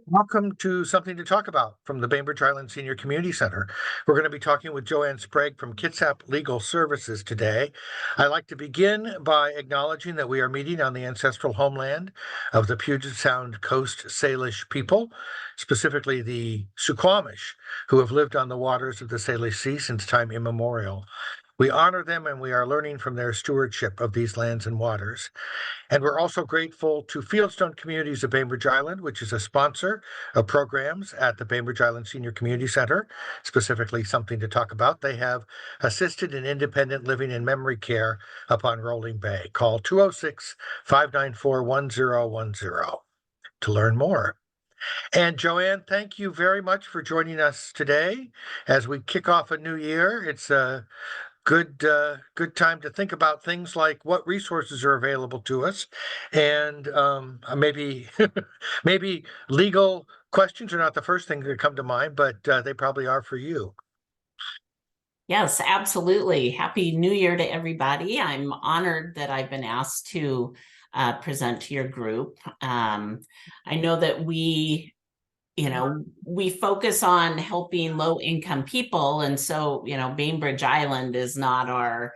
Welcome to Something to Talk About from the Bainbridge Island Senior Community Center. We're going to be talking with Joanne Sprague from Kitsap Legal Services today. I'd like to begin by acknowledging that we are meeting on the ancestral homeland of the Puget Sound Coast Salish people, specifically the Suquamish, who have lived on the waters of the Salish Sea since time immemorial. We honor them and we are learning from their stewardship of these lands and waters. And we're also grateful to Fieldstone Communities of Bainbridge Island, which is a sponsor of programs at the Bainbridge Island Senior Community Center, specifically Something to Talk About. They have assisted in independent living and memory care up on Rolling Bay. Call 206-594-1010 to learn more. And Joanne, thank you very much for joining us today as we kick off a new year. It's a good time to think about things like what resources are available to us, and maybe maybe legal questions are not the first thing that come to mind, but they probably are for you. Yes, absolutely. Happy New Year to everybody. I'm honored that I've been asked to present to your group. I know that we focus on helping low income people. And so, Bainbridge Island is not our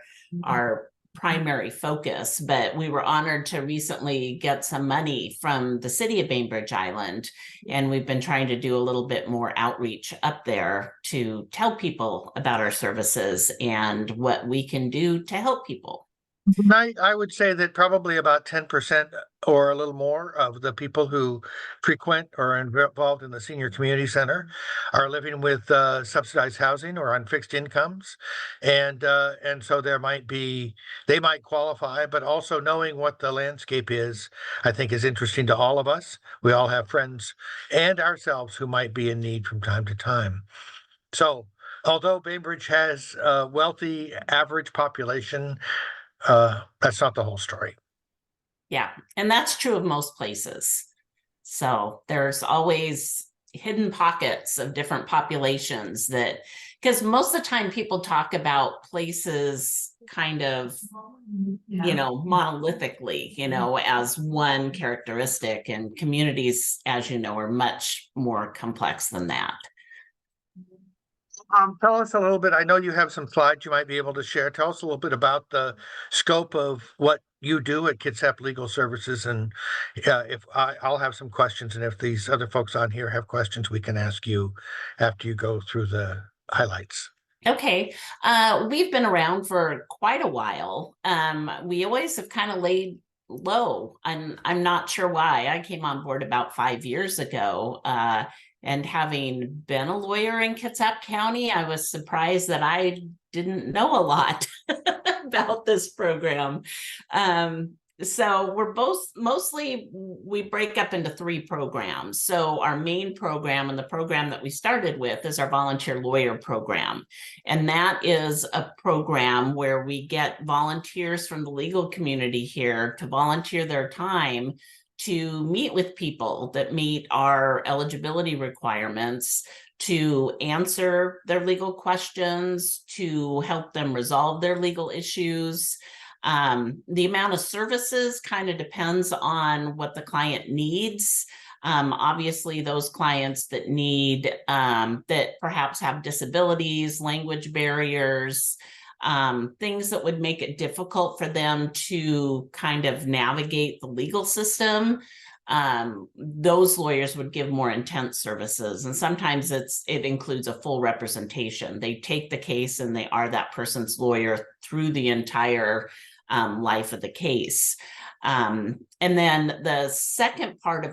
primary focus, but we were honored to recently get some money from the city of Bainbridge Island. And we've been trying to do a little bit more outreach up there to tell people about our services and what we can do to help people. I would say that probably about 10% or a little more of the people who frequent or are involved in the senior community center are living with subsidized housing or on fixed incomes, and so they might qualify. But also knowing what the landscape is, I think, is interesting to all of us. We all have friends and ourselves who might be in need from time to time. So, although Bainbridge has a wealthy average population, that's not the whole story. Yeah, and that's true of most places. So there's always hidden pockets of different populations because most of the time people talk about places kind of, monolithically, as one characteristic, and communities, as you know, are much more complex than that. Tell us a little bit. I know you have some slides you might be able to share. Tell us a little bit about the scope of what you do at Kitsap Legal Services, and I'll have some questions, and if these other folks on here have questions, we can ask you after you go through the highlights. Okay, we've been around for quite a while. We always have kind of laid low, and I'm not sure why. I came on board about 5 years ago. And having been a lawyer in Kitsap County, I was surprised that I didn't know a lot about this program. So we break up into 3 programs. So our main program, and the program that we started with, is our volunteer lawyer program. And that is a program where we get volunteers from the legal community here to volunteer their time to meet with people that meet our eligibility requirements, to answer their legal questions, to help them resolve their legal issues. The amount of services kind of depends on what the client needs. Obviously, those clients that need, that perhaps have disabilities, language barriers, things that would make it difficult for them to kind of navigate the legal system, those lawyers would give more intense services. And sometimes it includes a full representation. They take the case and they are that person's lawyer through the entire life of the case. And then the second part of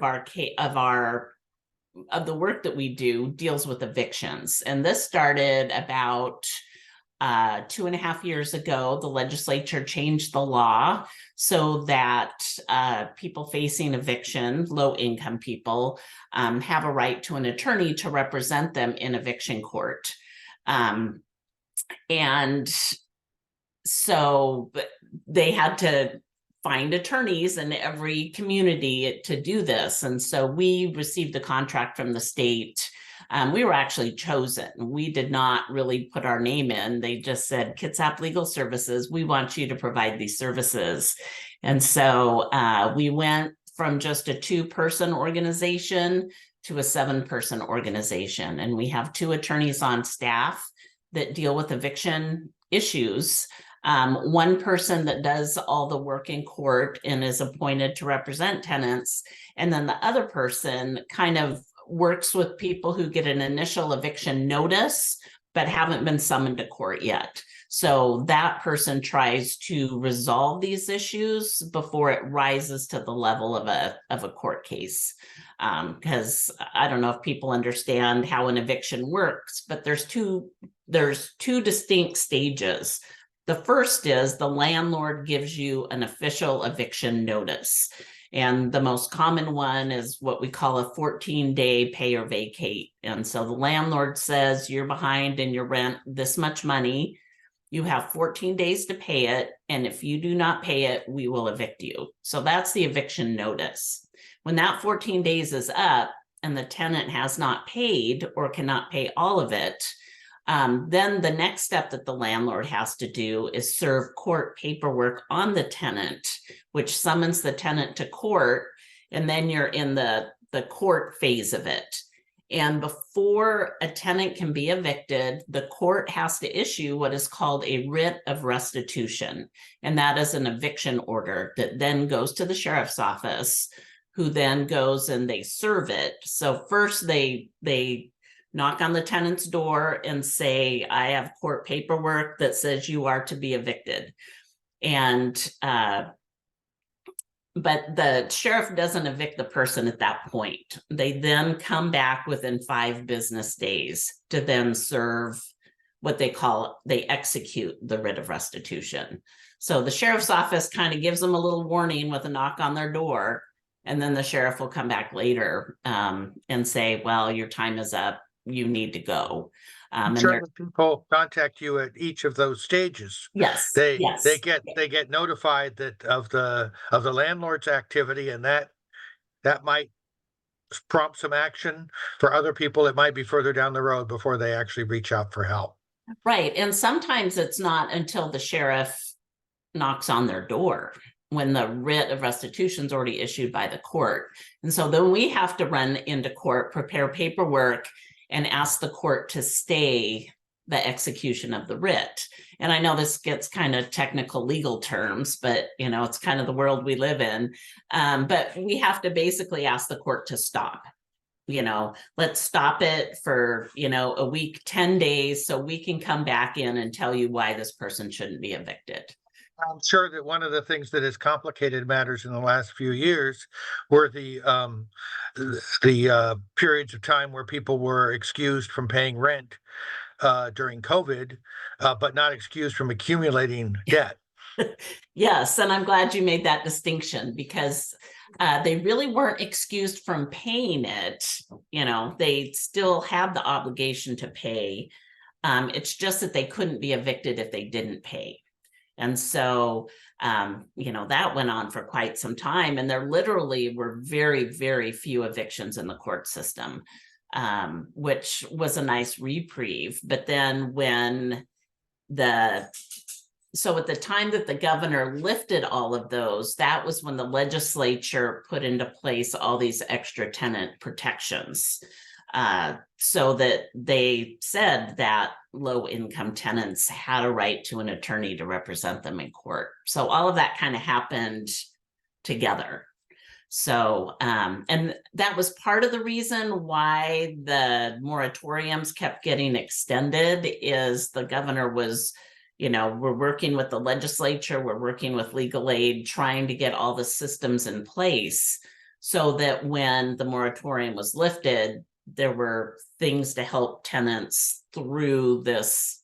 the work that we do deals with evictions. And this started about 2.5 years ago. The legislature changed the law so that people facing eviction, low-income people, have a right to an attorney to represent them in eviction court. And so they had to find attorneys in every community to do this. And so we received a contract from the state. We were actually chosen. We did not really put our name in. They just said, Kitsap Legal Services, we want you to provide these services. And so we went from just a 2-person organization to a 7-person organization. And we have 2 attorneys on staff that deal with eviction issues. One person that does all the work in court and is appointed to represent tenants. And then the other person kind of works with people who get an initial eviction notice, but haven't been summoned to court yet. So that person tries to resolve these issues before it rises to the level of a court case. Because I don't know if people understand how an eviction works, but there's two distinct stages. The first is the landlord gives you an official eviction notice. And the most common one is what we call a 14-day pay or vacate. And so the landlord says you're behind in your rent this much money. You have 14 days to pay it. And if you do not pay it, we will evict you. So that's the eviction notice. When that 14 days is up and the tenant has not paid or cannot pay all of it, then the next step that the landlord has to do is serve court paperwork on the tenant, which summons the tenant to court. And then you're in the court phase of it. And before a tenant can be evicted, the court has to issue what is called a writ of restitution. And that is an eviction order that then goes to the sheriff's office, who then goes and they serve it. So first they knock on the tenant's door and say, I have court paperwork that says you are to be evicted. And but the sheriff doesn't evict the person at that point. They then come back within 5 business days to then serve what they execute the writ of restitution. So the sheriff's office kind of gives them a little warning with a knock on their door. And then the sheriff will come back later and say, well, your time is up. You need to go. Certain people contact you at each of those stages. Yes, They yes. they get notified that of the landlord's activity, and that might prompt some action. For other people, it might be further down the road before they actually reach out for help. Right. And sometimes it's not until the sheriff knocks on their door when the writ of restitution is already issued by the court. And so then we have to run into court, prepare paperwork, and ask the court to stay the execution of the writ. And I know this gets kind of technical legal terms, but it's kind of the world we live in. But we have to basically ask the court to stop. Let's stop it for, a week, 10 days, so we can come back in and tell you why this person shouldn't be evicted. I'm sure that one of the things that has complicated matters in the last few years were the periods of time where people were excused from paying rent during COVID, but not excused from accumulating debt. Yes, and I'm glad you made that distinction, because they really weren't excused from paying it. They still had the obligation to pay. It's just that they couldn't be evicted if they didn't pay. And so, that went on for quite some time. And there literally were very, very few evictions in the court system, which was a nice reprieve. But then so at the time that the governor lifted all of those, that was when the legislature put into place all these extra tenant protections. So that they said that low-income tenants had a right to an attorney to represent them in court. So all of that kind of happened together. So, and that was part of the reason why the moratoriums kept getting extended, is the governor was, we're working with the legislature, we're working with legal aid, trying to get all the systems in place so that when the moratorium was lifted, there were things to help tenants through this.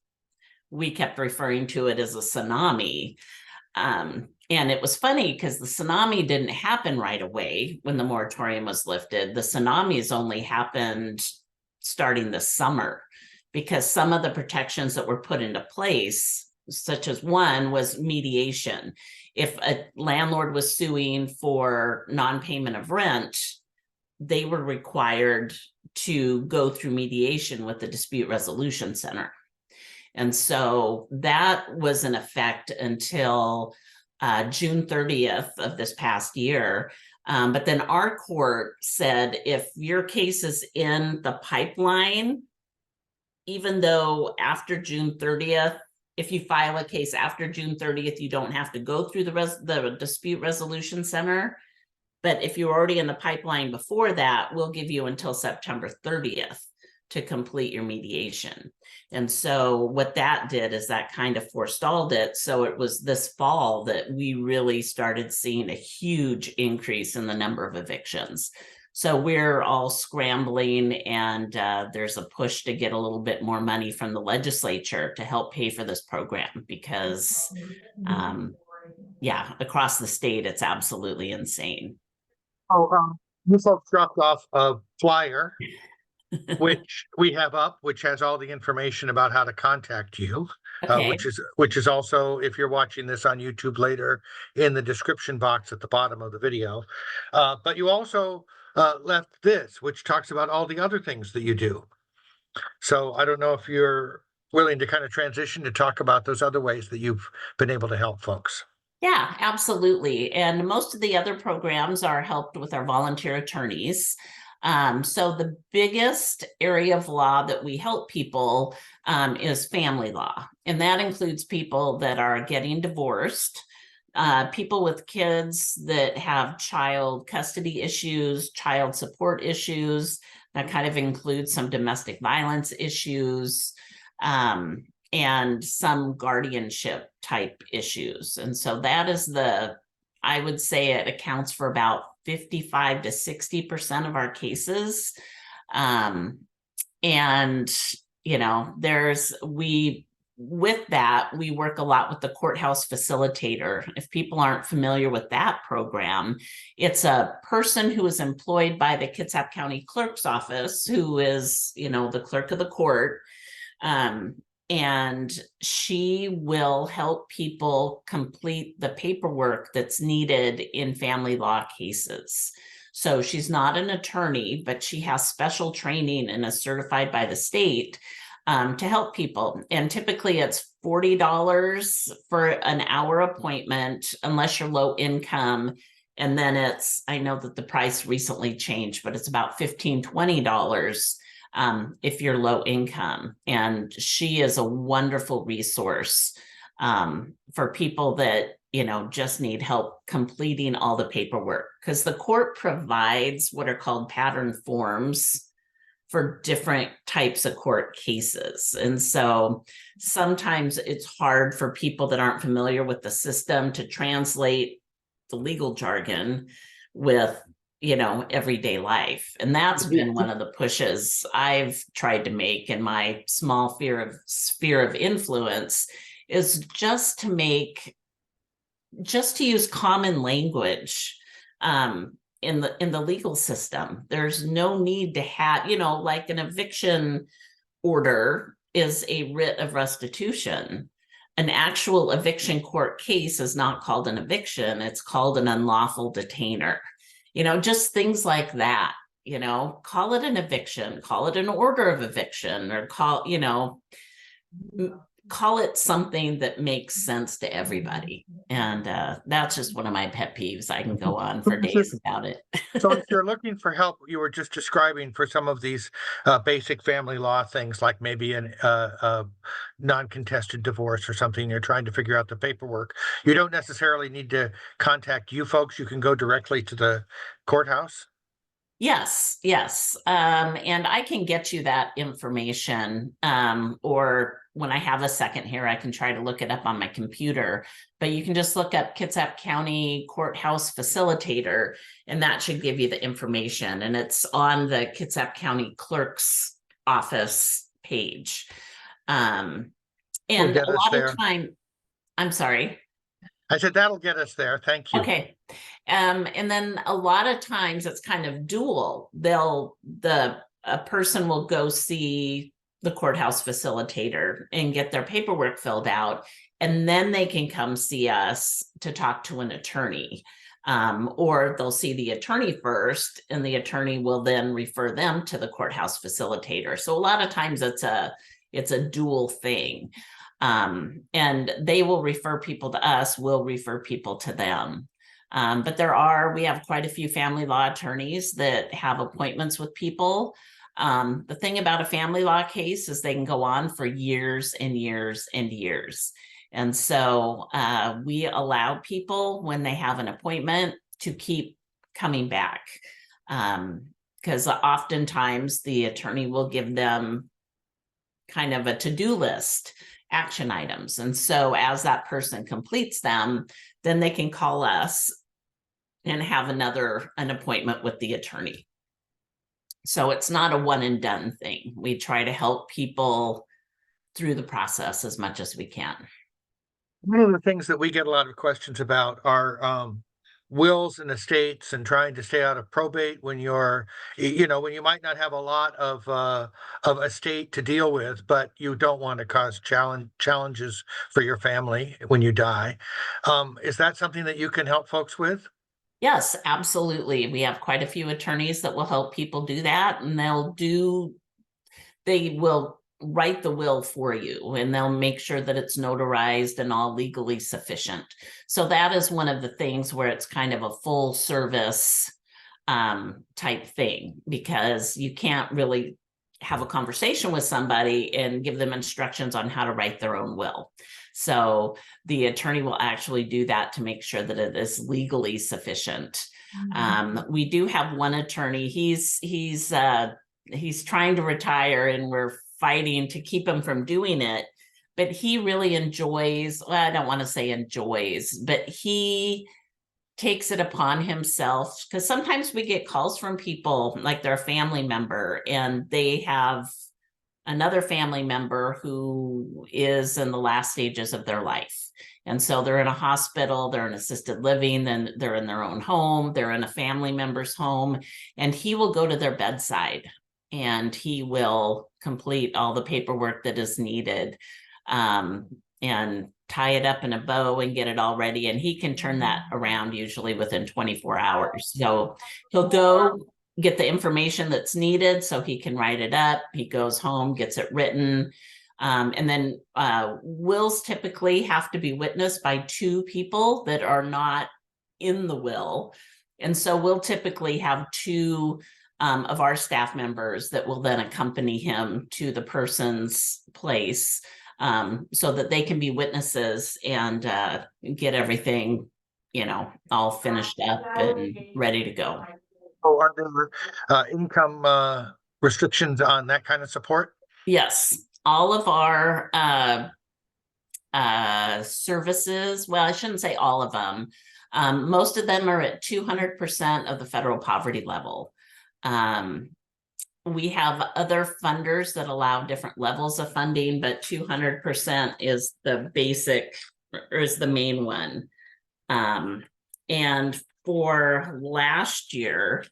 We kept referring to it as a tsunami. And it was funny because the tsunami didn't happen right away when the moratorium was lifted. The tsunamis only happened starting this summer, because some of the protections that were put into place, such as one was mediation. If a landlord was suing for non-payment of rent, they were required to go through mediation with the Dispute Resolution Center. And so that was in effect until June 30th of this past year. But then our court said if your case is in the pipeline, even though after June 30th, if you file a case after June 30th, you don't have to go through the dispute resolution center. But if you're already in the pipeline before that, we'll give you until September 30th to complete your mediation. And so what that did is that kind of forestalled it. So it was this fall that we really started seeing a huge increase in the number of evictions. So we're all scrambling, and there's a push to get a little bit more money from the legislature to help pay for this program because, yeah, across the state, it's absolutely insane. Oh, you folks dropped off a flyer, which we have up, which has all the information about how to contact you, Okay. which is also, if you're watching this on YouTube later, in the description box at the bottom of the video. But you also left this, which talks about all the other things that you do. So I don't know if you're willing to kind of transition to talk about those other ways that you've been able to help folks. Yeah, absolutely. And most of the other programs are helped with our volunteer attorneys. So the biggest area of law that we help people is family law. And that includes people that are getting divorced, people with kids that have child custody issues, child support issues. That kind of includes some domestic violence issues. And some guardianship type issues. And so that is I would say it accounts for about 55 to 60% of our cases. And, you know, with that, we work a lot with the courthouse facilitator. If people aren't familiar with that program, it's a person who is employed by the Kitsap County Clerk's office, who is, you know, the clerk of the court. And she will help people complete the paperwork that's needed in family law cases. So she's not an attorney, but she has special training and is certified by the state to help people. And typically it's $40 for an hour appointment, unless you're low income. And then I know that the price recently changed, but it's about $15, $20 if you're low income. And she is a wonderful resource for people that, you know, just need help completing all the paperwork, because the court provides what are called pattern forms for different types of court cases. And so sometimes it's hard for people that aren't familiar with the system to translate the legal jargon with, you know, everyday life. And that's been one of the pushes I've tried to make in my small sphere of influence, is just to use common language in the legal system. There's no need to have, you know, like an eviction order is a writ of restitution. An actual eviction court case is not called an eviction, it's called an unlawful detainer. You know, just things like that, you know, call it an eviction, call it an order of eviction, or call it something that makes sense to everybody. And that's just one of my pet peeves. I can go on for days about it. So if you're looking for help, you were just describing for some of these basic family law things, like maybe a non-contested divorce or something, you're trying to figure out the paperwork. You don't necessarily need to contact you folks. You can go directly to the courthouse. Yes. And I can get you that information, or when I have a second here, I can try to look it up on my computer. But you can just look up Kitsap County Courthouse Facilitator, and that should give you the information. And it's on the Kitsap County Clerk's office page. And a lot of time, I'm sorry. I said, that'll get us there. Thank you. Okay. And then a lot of times it's kind of dual. A person will go see the courthouse facilitator and get their paperwork filled out, and then they can come see us to talk to an attorney. Or they'll see the attorney first, and the attorney will then refer them to the courthouse facilitator. So a lot of times it's a dual thing. And they will refer people to us, we'll refer people to them. But we have quite a few family law attorneys that have appointments with people. The thing about a family law case is they can go on for years and years and years. And so we allow people, when they have an appointment, to keep coming back. Because oftentimes the attorney will give them kind of a to-do list, action items. And so as that person completes them, then they can call us and have an appointment with the attorney. So it's not a one and done thing. We try to help people through the process as much as we can. One of the things that we get a lot of questions about are wills and estates and trying to stay out of probate when when you might not have a lot of estate to deal with, but you don't want to cause challenges for your family when you die. Is that something that you can help folks with? Yes, absolutely. We have quite a few attorneys that will help people do that, and they will write the will for you, and they'll make sure that it's notarized and all legally sufficient. So that is one of the things where it's kind of a full service type thing, because you can't really have a conversation with somebody and give them instructions on how to write their own will. So the attorney will actually do that to make sure that it is legally sufficient. We do have one attorney. He's trying to retire, and we're fighting to keep him from doing it. But he really enjoys, well, I don't want to say enjoys, but he takes it upon himself, because sometimes we get calls from people like they're a family member and they have another family member who is in the last stages of their life. And so they're in a hospital, they're in assisted living, then they're in their own home, they're in a family member's home, and he will go to their bedside and he will complete all the paperwork that is needed, and tie it up in a bow and get it all ready. And he can turn that around usually within 24 hours. So he'll go get the information that's needed so he can write it up. He goes home, gets it written. And then wills typically have to be witnessed by two people that are not in the will. And so we'll typically have two of our staff members that will then accompany him to the person's place, so that they can be witnesses and get everything, all finished up and ready to go. Oh, are there income restrictions on that kind of support? Yes, all of our services, well, I shouldn't say all of them. Most of them are at 200% of the federal poverty level. We have other funders that allow different levels of funding, but 200% is the basic, or is the main one. And for last year,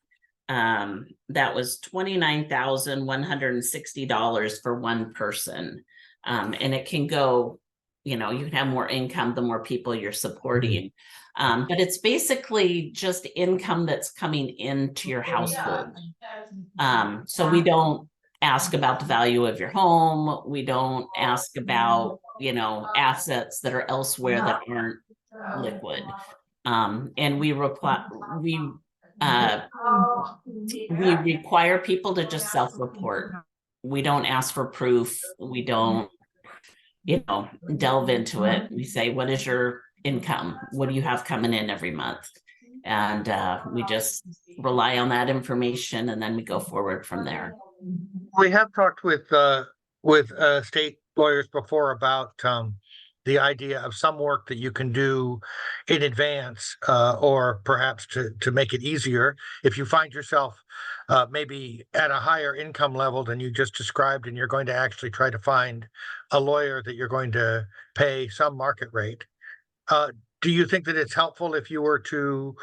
that was $29,160 for one person. And it can go, you can have more income the more people you're supporting. But it's basically just income that's coming into your household. So we don't ask about the value of your home. We don't ask about, assets that are elsewhere that aren't liquid. And we require people to just self-report. We don't ask for proof. We don't, delve into it. We say, what is your income? What do you have coming in every month? And we just rely on that information, and then we go forward from there. We have talked with state lawyers before about the idea of some work that you can do in advance, or perhaps to make it easier if you find yourself maybe at a higher income level than you just described, and you're going to actually try to find a lawyer that you're going to pay some market rate. Do you think that it's helpful if you were to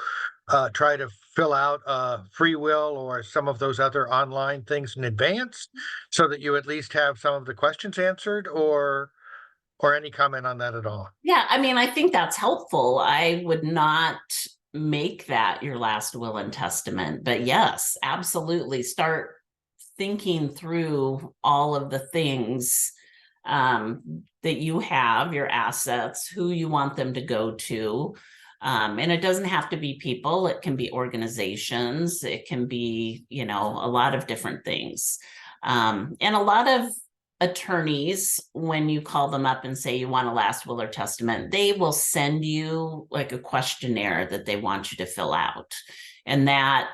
try to fill out a free will or some of those other online things in advance, so that you at least have some of the questions answered, or any comment on that at all? Yeah, I think that's helpful. I would not make that your last will and testament, but yes, absolutely. Start thinking through all of the things that you have, your assets, who you want them to go to, And it doesn't have to be people, it can be organizations, it can be, you know, a lot of different things. And a lot of attorneys, when you call them up and say you want a last will or testament, they will send you like a questionnaire that they want you to fill out. And that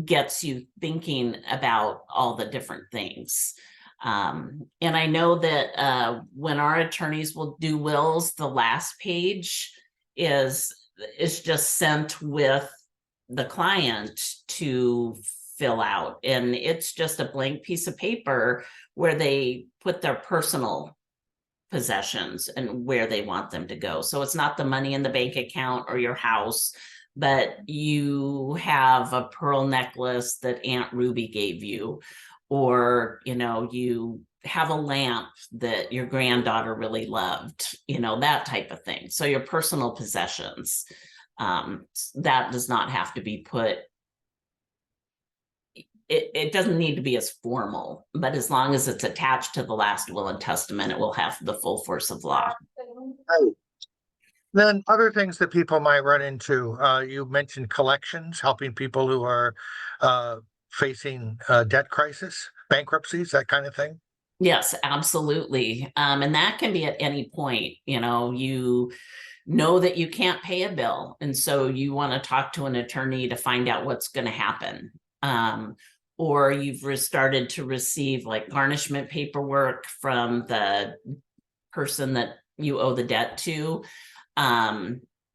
gets you thinking about all the different things. And I know that when our attorneys will do wills, the last page is just sent with the client to fill out. And it's just a blank piece of paper where they put their personal possessions and where they want them to go. So it's not the money in the bank account or your house, but you have a pearl necklace that Aunt Ruby gave you, or, you know, you have a lamp that your granddaughter really loved, you know, that type of thing. So your personal possessions, that does not have to be put. It doesn't need to be as formal, but as long as it's attached to the last will and testament, it will have the full force of law. Right. Then other things that people might run into, you mentioned collections, helping people who are facing debt crisis, bankruptcies, that kind of thing. Yes, absolutely. And that can be at any point. You know that you can't pay a bill, and so you want to talk to an attorney to find out what's going to happen. Or you've started to receive like garnishment paperwork from the person that you owe the debt to.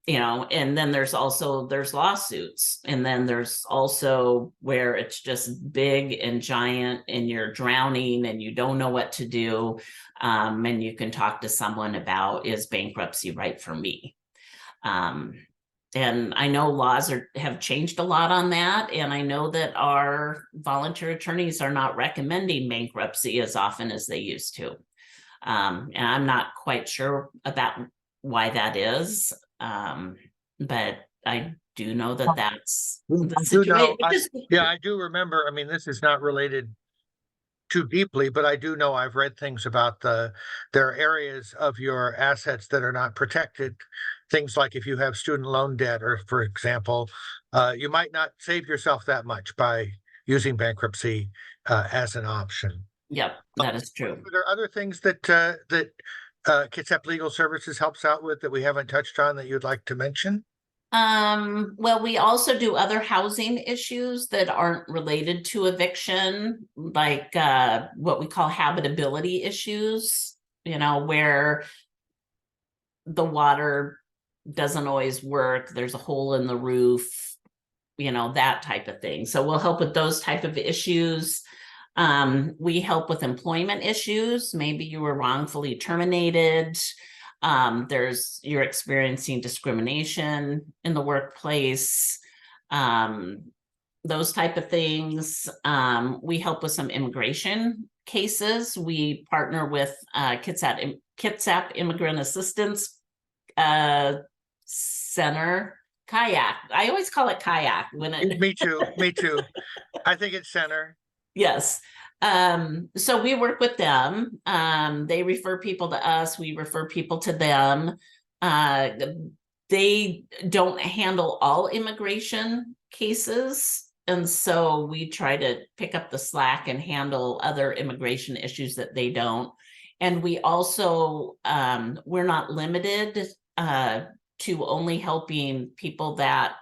You know, and then there's lawsuits, and then there's also where it's just big and giant and you're drowning and you don't know what to do. And you can talk to someone about, is bankruptcy right for me? And I know laws have changed a lot on that. And I know that our volunteer attorneys are not recommending bankruptcy as often as they used to. And I'm not quite sure about why that is. But I do know that that's the situation. I do remember. I mean, this is not related too deeply, but I do know I've read things about there are areas of your assets that are not protected. Things like if you have student loan debt, or for example, you might not save yourself that much by using bankruptcy as an option. Yep, that is true. Are there other things that Kitsap Legal Services helps out with that we haven't touched on that you'd like to mention? Well, we also do other housing issues that aren't related to eviction, like what we call habitability issues, you know, where the water doesn't always work, there's a hole in the roof, you know, that type of thing. So we'll help with those type of issues. We help with employment issues. Maybe you were wrongfully terminated. You're experiencing discrimination in the workplace, those type of things. We help with some immigration cases. We partner with Kitsap Immigrant Assistance Center. Kayak. I always call it kayak when it. Me too. I think it's center. Yes. So we work with them. They refer people to us. We refer people to them. They don't handle all immigration cases. And so we try to pick up the slack and handle other immigration issues that they don't. And we also, we're not limited to only helping people that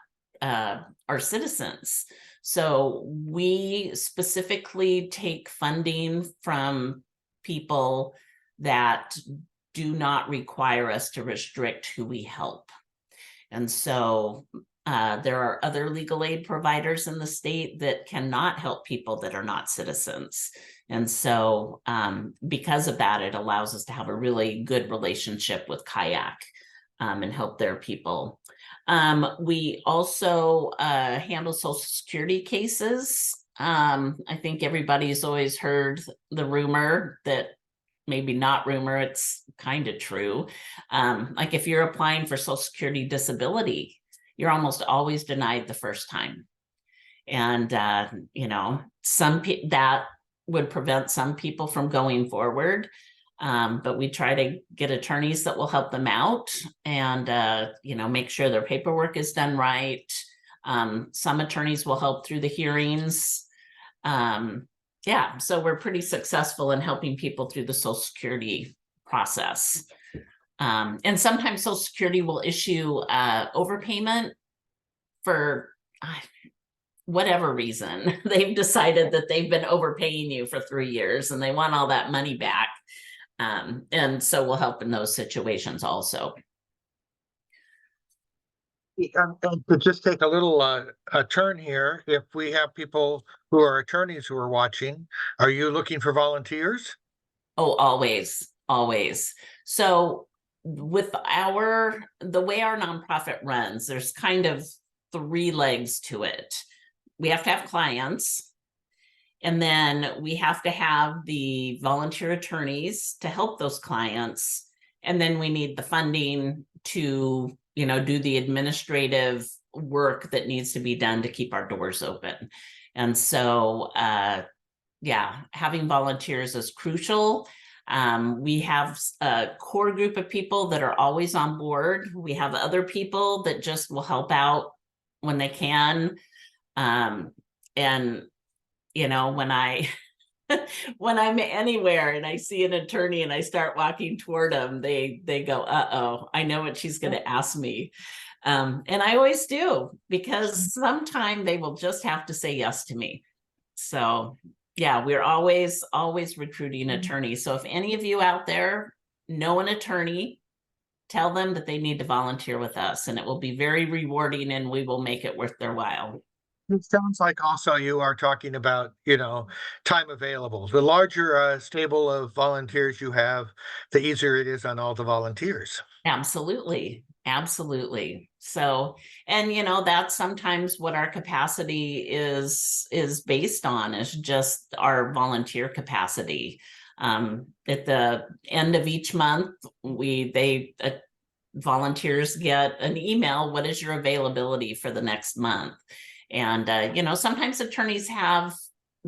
are citizens. So we specifically take funding from people that do not require us to restrict who we help. And so there are other legal aid providers in the state that cannot help people that are not citizens. And so because of that, it allows us to have a really good relationship with Kayak and help their people. We also handle Social Security cases. I think everybody's always heard the rumor that, maybe not rumor, it's kind of true. Like if you're applying for Social Security disability, you're almost always denied the first time. And, you know, that would prevent some people from going forward. But we try to get attorneys that will help them out and, make sure their paperwork is done right. Some attorneys will help through the hearings. So we're pretty successful in helping people through the Social Security process. And sometimes Social Security will issue overpayment for whatever reason. They've decided that they've been overpaying you for 3 years and they want all that money back. And so we'll help in those situations also. And to just take a little a turn here, if we have people who are attorneys who are watching, are you looking for volunteers? Oh, always, always. So with the way our nonprofit runs, there's kind of 3 legs to it. We have to have clients, and then we have to have the volunteer attorneys to help those clients. And then we need the funding to, do the administrative work that needs to be done to keep our doors open. And so, having volunteers is crucial. We have a core group of people that are always on board. We have other people that just will help out when they can. When I'm anywhere and I see an attorney and I start walking toward them, they go, uh-oh, I know what she's going to ask me. And I always do, because sometime they will just have to say yes to me. So we're always recruiting attorneys. So if any of you out there know an attorney, tell them that they need to volunteer with us, and it will be very rewarding and we will make it worth their while. It sounds like also you are talking about, time available. The larger stable of volunteers you have, the easier it is on all the volunteers. Absolutely. Absolutely. So, and that's sometimes what our capacity is based on, is just our volunteer capacity. At the end of each month, volunteers get an email, what is your availability for the next month? And, sometimes attorneys have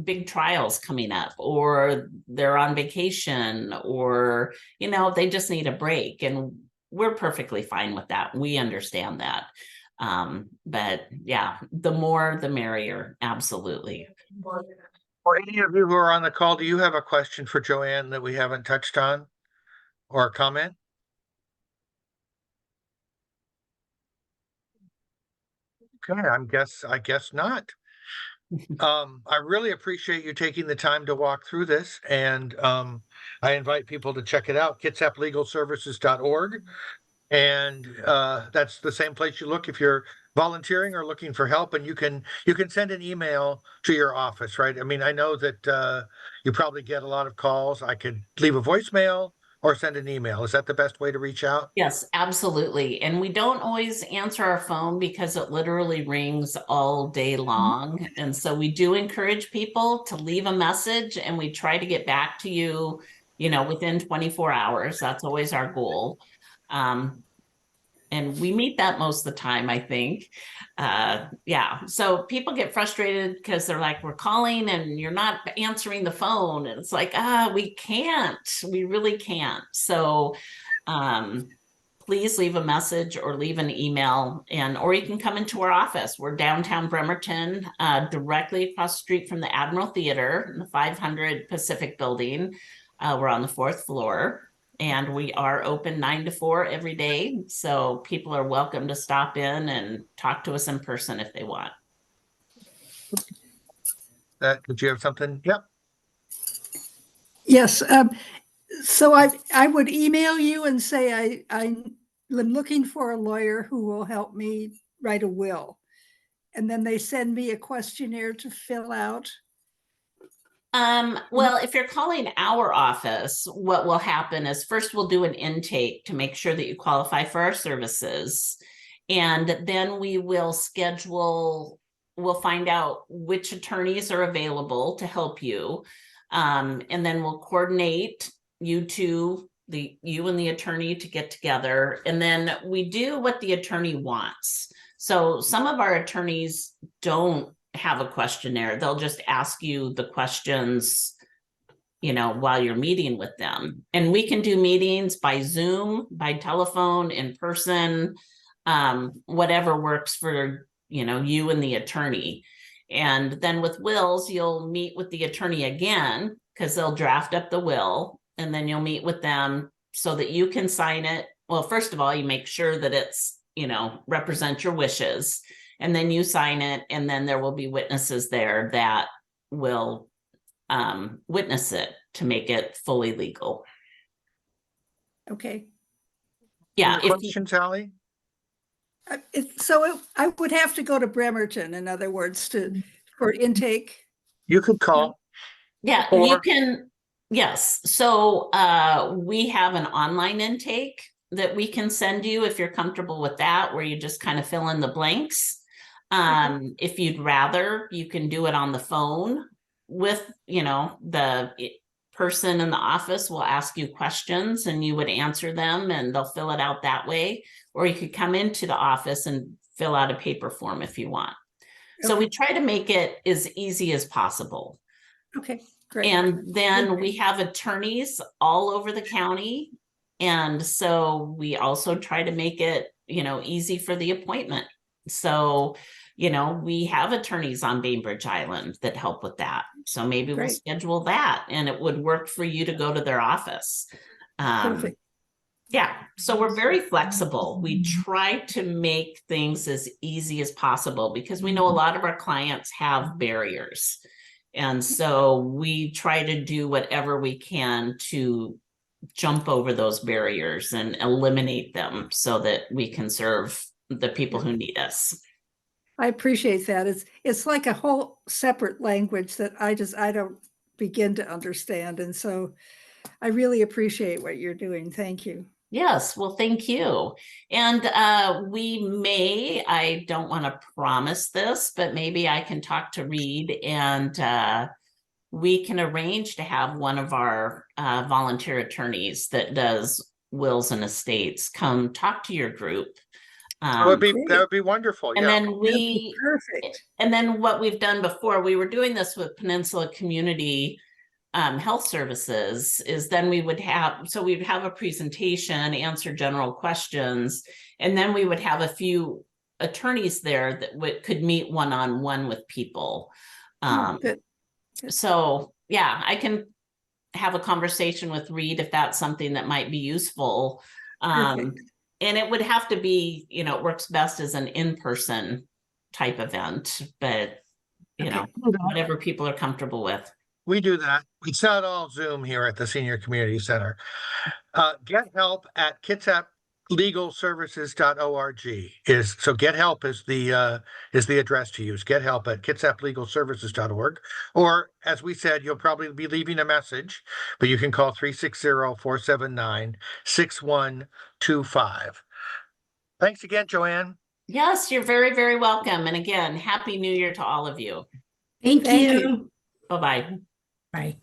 big trials coming up, or they're on vacation, or, they just need a break. And we're perfectly fine with that. We understand that. But the more, the merrier. Absolutely. For any of you who are on the call, do you have a question for Joanne that we haven't touched on, or a comment? Okay, I guess not. I really appreciate you taking the time to walk through this, and I invite people to check it out, kitsaplegalservices.org. And that's the same place you look if you're volunteering or looking for help, and you can send an email to your office, right? I mean, I know that you probably get a lot of calls. I could leave a voicemail or send an email. Is that the best way to reach out? Yes, absolutely. And we don't always answer our phone because it literally rings all day long. And so we do encourage people to leave a message, and we try to get back to you, within 24 hours. That's always our goal. And we meet that most of the time, I think. So people get frustrated because they're like, we're calling and you're not answering the phone. And it's like, we really can't. So please leave a message or leave an email, or you can come into our office. We're downtown Bremerton, directly across the street from the Admiral Theater in the 500 Pacific building. We're on the 4th floor. And we are open 9 to 4 every day. So people are welcome to stop in and talk to us in person if they want. Did you have something? Yep. Yes. So I would email you and say I'm looking for a lawyer who will help me write a will. And then they send me a questionnaire to fill out. Well, if you're calling our office, what will happen is first we'll do an intake to make sure that you qualify for our services. And then we will we'll find out which attorneys are available to help you. And then we'll coordinate you and the attorney to get together. And then we do what the attorney wants. So some of our attorneys don't have a questionnaire. They'll just ask you the questions while you're meeting with them. And we can do meetings by Zoom, by telephone, in person, whatever works for, you and the attorney. And then with wills, you'll meet with the attorney again, because they'll draft up the will, and then you'll meet with them so that you can sign it. Well, first of all, you make sure that it's, represent your wishes, and then you sign it, and then there will be witnesses there that will witness it to make it fully legal. Okay. Yeah. Any questions, Allie? I would have to go to Bremerton, in other words, for intake. You could call. Yeah, Or- you can. Yes. So we have an online intake that we can send you if you're comfortable with that, where you just kind of fill in the blanks. If you'd rather, you can do it on the phone with, the person in the office will ask you questions and you would answer them, and they'll fill it out that way. Or you could come into the office and fill out a paper form if you want. So Okay. we try to make it as easy as possible. Okay, great. And then we have attorneys all over the county. And so we also try to make it, easy for the appointment. So, we have attorneys on Bainbridge Island that help with that. So maybe we'll Great. schedule that, and it would work for you to go to their office. Perfect. Yeah, so we're very flexible. We try to make things as easy as possible, because we know a lot of our clients have barriers. And so we try to do whatever we can to jump over those barriers and eliminate them so that we can serve the people who need us. I appreciate that. It's like a whole separate language that I don't begin to understand. And so I really appreciate what you're doing. Thank you. Yes, well, thank you. And I don't want to promise this, but maybe I can talk to Reed, and we can arrange to have one of our volunteer attorneys that does wills and estates come talk to your group. That would be wonderful. And Yeah. then Perfect. And then what we've done before, we were doing this with Peninsula Community Health Services, is then we'd have a presentation, answer general questions, and then we would have a few attorneys there that could meet one-on-one with people. Good. So yeah, I can have a conversation with Reed if that's something that might be useful. Perfect. And it would have to be, it works best as an in-person type event, but whatever people are comfortable with. We do that. It's not all Zoom here at the Senior Community Center. GetHelp at kitsaplegalservices.org so GetHelp is the address to use. GetHelp at kitsaplegalservices.org. Or, as we said, you'll probably be leaving a message, but you can call 360-479-6125. Thanks again, Joanne. Yes, you're very, very welcome. And again, Happy New Year to all of you. Thank Thank you. you. Bye-bye. Bye.